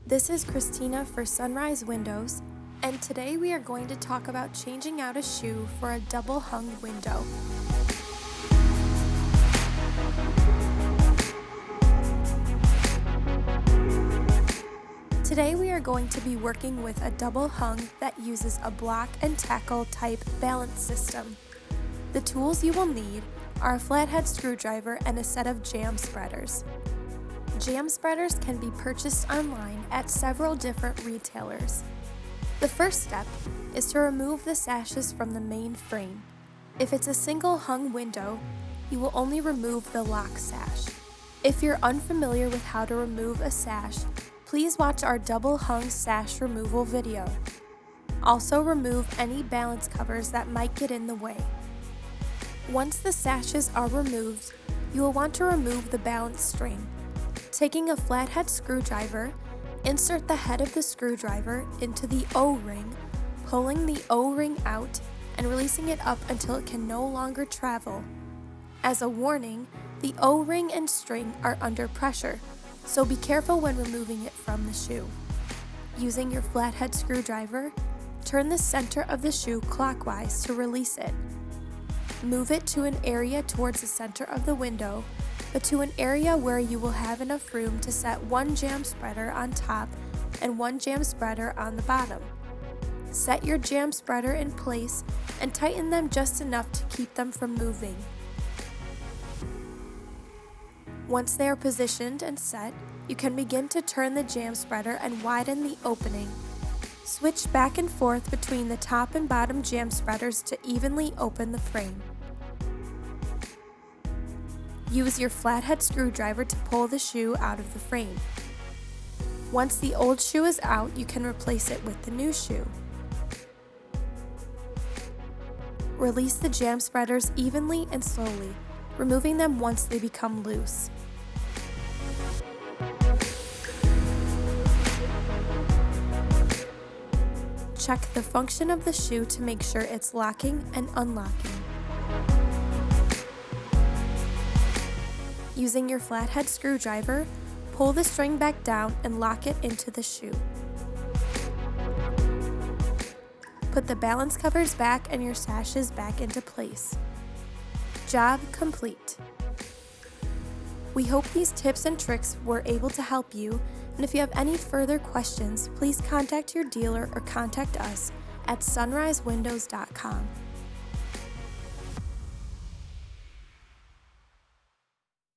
This is Christina for Sunrise Windows, and today we are going to talk about changing out a shoe for a double hung window. Today we are going to be working with a double hung that uses a block and tackle type balance system. The tools you will need are a flathead screwdriver and a set of jam spreaders. Jam spreaders can be purchased online at several different retailers. The first step is to remove the sashes from the main frame. If it's a single hung window, you will only remove the lock sash. If you're unfamiliar with how to remove a sash, please watch our double hung sash removal video. Also remove any balance covers that might get in the way. Once the sashes are removed, you will want to remove the balance string. Taking a flathead screwdriver, insert the head of the screwdriver into the O-ring, pulling the O-ring out and releasing it up until it can no longer travel. As a warning, the O-ring and string are under pressure, so be careful when removing it from the shoe. Using your flathead screwdriver, turn the center of the shoe clockwise to release it. Move it to an area towards the center of the window, but to an area where you will have enough room to set one jam spreader on top and one jam spreader on the bottom. Set your jam spreader in place and tighten them just enough to keep them from moving. Once they are positioned and set, you can begin to turn the jam spreader and widen the opening. Switch back and forth between the top and bottom jam spreaders to evenly open the frame. Use your flathead screwdriver to pull the shoe out of the frame. Once the old shoe is out, you can replace it with the new shoe. Release the jam spreaders evenly and slowly, removing them once they become loose. Check the function of the shoe to make sure it's locking and unlocking. Using your flathead screwdriver, pull the string back down and lock it into the shoe. Put the balance covers back and your sashes back into place. Job complete. We hope these tips and tricks were able to help you, and if you have any further questions, please contact your dealer or contact us at sunrisewindows.com.